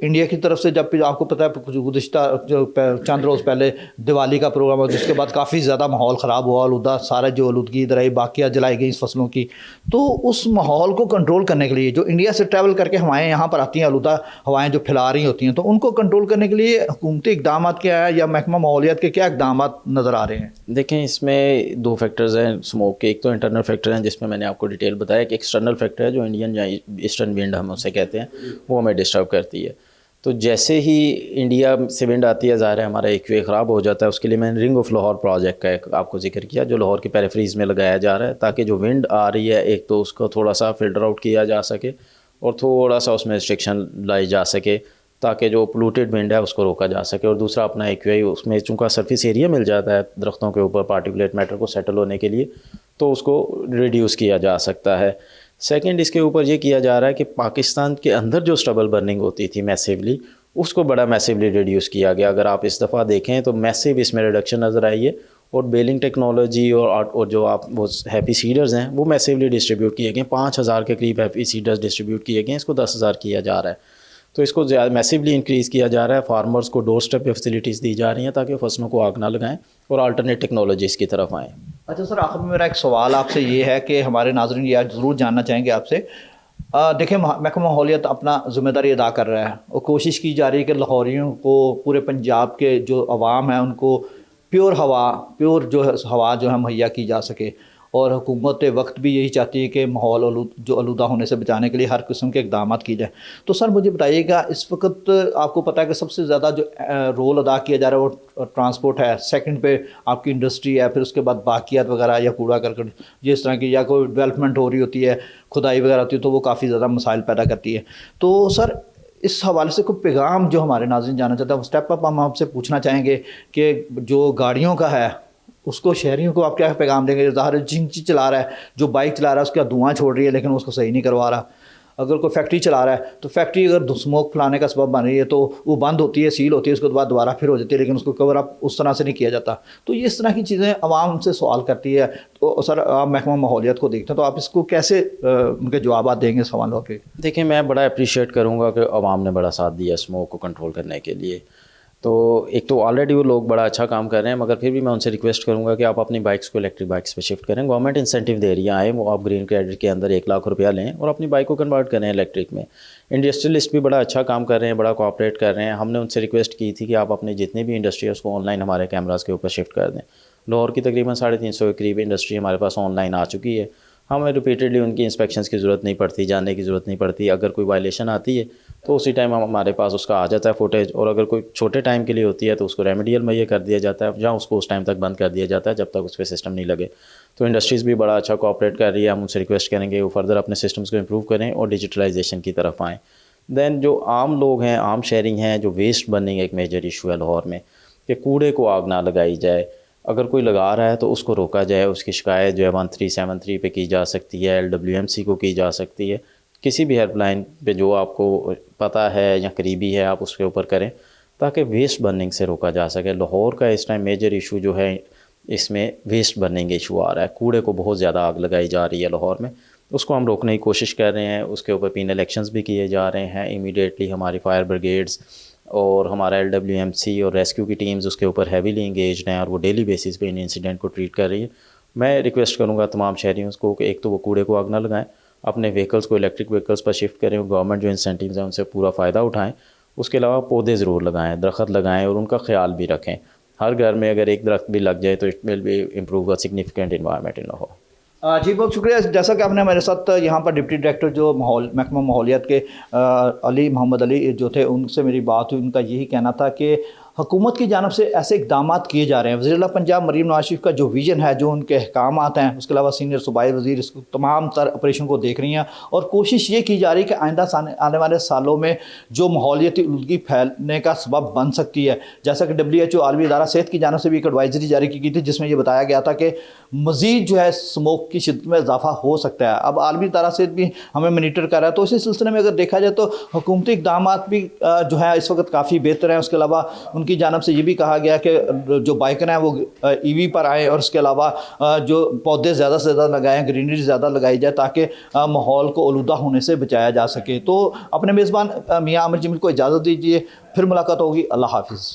इंडिया की तरफ से जब भी आपको पता है गुज़िश्ता जो चंद रोज़ पहले दिवाली का प्रोग्राम हुआ जिसके बाद काफ़ी ज़्यादा माहौल ख़राब हुआ, आलूदा सारा जो आलूदगी इधर आई, बाकियाँ जलाई गई इस फसलों की, तो उस माहौल को कंट्रोल करने के लिए जो इंडिया से ट्रैवल करके हवाएं यहाँ पर आती हैं, आलूदा हवाएं जो फैला रही होती हैं, तो उनको कंट्रोल करने के लिए हुकूमती इकदाम क्या है या महकमा माहौलियात के क्या इकदाम नज़र आ रहे हैं? देखें, इसमें 2 फैक्टर्स हैं स्मोक के। एक तो इंटरनल फैक्टर हैं जिसमें मैंने आपको डिटेल बताया कि एक्सटर्नल फैक्टर है जो इंडियन या ईस्टर्न विंड हम उसे कहते हैं, वो हमें डिस्टर्ब करती है। तो जैसे ही इंडिया से विंड आती है ज़ाहिर है हमारा AQI ख़राब हो जाता है। उसके लिए मैंने रिंग ऑफ लाहौर प्रोजेक्ट का एक आपको जिक्र किया जो लाहौर की पेरिफेरीज़ में लगाया जा रहा है ताकि जो विंड आ रही है एक तो उसको थोड़ा सा फ़िल्टर आउट किया जा सके और थोड़ा सा उसमें रिस्ट्रिक्शन लाई जा सके ताकि जो पोल्यूटेड विंड है उसको रोका जा सके। और दूसरा अपना AQI उसमें चूँकि सरफेस एरिया मिल जाता है दरख्तों के ऊपर पार्टिकुलेट मैटर को सेटल होने के लिए, तो उसको रिड्यूस किया जा सकता है। सेकंड, इसके ऊपर ये किया जा रहा है कि पाकिस्तान के अंदर जो स्टबल बर्निंग होती थी मैसिवली, उसको बड़ा मैसिवली रिड्यूस किया गया। अगर आप इस दफ़ा देखें तो मैसिव इसमें रिडक्शन नज़र आई है। और बेलिंग टेक्नोलॉजी और जो आप वो हैप्पी सीडर्स हैं वो मैसिवली डिस्ट्रीब्यूट किए गए। 5000 के करीब हैप्पी सीडर्स डिस्ट्रीब्यूट किए गए, इसको 10,000 किया जा रहा है। तो इसको मैसिवली इंक्रीज़ किया जा रहा है। फार्मर्स को डोर स्टेप पे फैसिलिटीज़ दी जा रही हैं ताकि फसलों को आग ना लगाएं और अल्टरनेट टेक्नोलॉजीज़ की तरफ आएँ। अच्छा सर, आखिर में मेरा एक सवाल आपसे ये है कि हमारे नाज़रीन ये आज ज़रूर जानना चाहेंगे आपसे। देखिए, महकमा माहौलियत अपना ज़िम्मेदारी अदा कर रहा है और कोशिश की जा रही है कि लाहौरियों को, पूरे पंजाब के जो अवाम है उनको प्योर हवा जो है मुहैया की जा सके। और हुकूमत वक्त भी यही चाहती है कि माहौल जो आलूदा होने से बचाने के लिए हर किस्म के इकदाम किए जाए। तो सर मुझे बताइएगा, इस वक्त आपको पता है कि सबसे ज़्यादा जो रोल अदा किया जा रहा है वो ट्रांसपोर्ट है, सेकंड पे आपकी इंडस्ट्री है, फिर उसके बाद बाकियात वगैरह या कूड़ा करकट जिस तरह की, या कोई डेवलपमेंट हो रही होती है, खुदाई वगैरह होती है, तो वो काफ़ी ज़्यादा मसाइल पैदा करती है। तो सर इस हवाले से कोई पैगाम जो हमारे नाज़रीन जानना चाहते हैं, स्टेप अप हम आपसे पूछना चाहेंगे कि जो गाड़ियों का है उसको शहरियों को आप क्या पैगाम देंगे? ज़ाहिर है जिंची चला रहा है, जो बाइक चला रहा है उसका धुआं छोड़ रही है लेकिन उसको सही नहीं करवा रहा। अगर कोई फैक्ट्री चला रहा है तो फैक्ट्री अगर स्मोक फैलाने का सबब बन रही है तो वो बंद होती है, सील होती है, उसके बाद दोबारा फिर हो जाती है, लेकिन उसको कवर अप उस तरह से नहीं किया जाता। तो ये इस तरह की चीज़ें आवाम से सवाल करती है। तो सर आप महकमा माहौलियत को देखते हैं तो आप इसको कैसे उनके जवाब देंगे सवालों के? देखिए, मैं बड़ा अप्रिशिएट करूँगा कि आवाम ने बड़ा साथ दिया स्मोक को कंट्रोल करने के लिए। तो एक तो ऑलरेडी वो लोग बड़ा अच्छा काम कर रहे हैं, मगर फिर भी मैं उनसे रिक्वेस्ट करूंगा कि आप अपनी बाइक्स को इलेक्ट्रिक बाइक्स पे शिफ्ट करें। गवर्नमेंट इंसेंटिव दे रही है, आए वो आप ग्रीन क्रेडिट के अंदर 1 लाख रुपया लें और अपनी बाइक को कन्वर्ट करें इलेक्ट्रिक में। इंडस्ट्रियलिस्ट भी बड़ा अच्छा काम कर रहे हैं, बड़ा कोऑपरेट कर रहे हैं। हमने उनसे रिक्वेस्ट की थी कि आप अपनी जितनी भी इंडस्ट्री है उसको ऑनलाइन हमारे कैमरास के ऊपर शिफ्ट कर दें। लाहौर की तकरीबन 350 के करीब इंडस्ट्री हमारे पास ऑनलाइन आ चुकी है। हमें रिपीटेडली उनकी इंस्पेक्शंस की ज़रूरत नहीं पड़ती, जानने की ज़रूरत नहीं पड़ती। अगर कोई वायलेशन आती है तो उसी टाइम हमारे पास उसका आ जाता है फुटेज, और अगर कोई छोटे टाइम के लिए होती है तो उसको रेमेडियल मुहैया कर दिया जाता है, जहाँ उसको उस टाइम तक बंद कर दिया जाता है जब तक उस पर सिस्टम नहीं लगे। तो इंडस्ट्रीज़ भी बड़ा अच्छा कोऑपरेट कर रही है। हम उनसे रिक्वेस्ट करेंगे वो फर्दर अपने सिस्टम्स को इम्प्रूव करें और डिजिटलाइजेशन की तरफ आएँ। दैन जो आम लोग हैं, आम शेयरिंग हैं, जो वेस्ट बर्निंग एक मेजर इशू है लाहौर में, कि कूड़े को आग ना लगाई जाए। अगर कोई लगा रहा है तो उसको रोका जाए। उसकी शिकायत जो है 1373 पे की जा सकती है, LWMC को की जा सकती है। किसी भी हेल्पलाइन पे जो आपको पता है या करीबी है आप उसके ऊपर करें ताकि वेस्ट बर्निंग से रोका जा सके। लाहौर का इस टाइम मेजर इशू जो है, इसमें वेस्ट बर्निंग इशू आ रहा है। कूड़े को बहुत ज़्यादा आग लगाई जा रही है लाहौर में, उसको हम रोकने की कोशिश कर रहे हैं। उसके ऊपर पीनल एक्शंस भी किए जा रहे हैं। इमीडिएटली हमारी फायर ब्रिगेड्स और हमारा LWMC और रेस्क्यू की टीम्स उसके ऊपर हैवीली इंगेज्ड हैं और वो डेली बेसिस पे इन इंसिडेंट को ट्रीट कर रही है। मैं रिक्वेस्ट करूँगा तमाम शहरियों को कि एक तो वो कूड़े को आग ना लगाएं, अपने व्हीकल्स को इलेक्ट्रिक व्हीकल्स पर शिफ्ट करें, गवर्नमेंट जो इंसेंटिव्स हैं उनसे पूरा फ़ायदा उठाएं। उसके अलावा पौधे ज़रूर लगाएं, दरख्त लगाएं और उनका ख्याल भी रखें। हर घर में अगर एक दरख्त भी लग जाए तो it will be improve a significant environment in Lahore. जी बहुत शुक्रिया। जैसा कि आपने मेरे साथ यहाँ पर डिप्टी डायरेक्टर जो महकमा माहौलियत के अली मोहम्मद अली जो थे उनसे मेरी बात हुई। उनका यही कहना था कि हुकूमत की जानब से ऐसे इकदाम किए जा रहे हैं। वज़ीर-ए-आला पंजाब मरीम नवाज शरीफ का जो विज़न है, जो उनके अहकामात हैं, उसके अलावा सीनियर सूबाई वज़ीर इसको तमाम तर ऑपरेशन को देख रही हैं और कोशिश ये की जा रही है कि आइंदा आने वाले सालों में जो माहौलियाती आलूदगी फैलने का सबब बन सकती है, जैसा कि WHO आलमी इदारा सेहत की जानब से भी एक एडवाइजरी जारी की गई थी जिसमें ये बताया गया था कि मज़ीद जो है स्मोक की शिद्दत में इजाफा हो सकता है। अब आलमी इदारा सेहत भी हमें मॉनिटर कर रहा है। तो इसी सिलसिले में अगर देखा जाए तो हुकूमती इक़दाम भी जो है इस वक्त काफ़ी बेहतर हैं। उसके अलावा उनकी जानब से ये भी कहा गया कि जो बाइकर हैं वो EV पर आएँ और उसके अलावा जो पौधे ज़्यादा से ज़्यादा लगाएँ, ग्रीनरी ज़्यादा लगाई जाए ताकि माहौल को आलूदा होने से बचाया जा सके। तो अपने मेज़बान मियाँ आमिर जमील को इजाज़त दीजिए, फिर मुलाकात होगी। अल्लाह हाफ़िज़।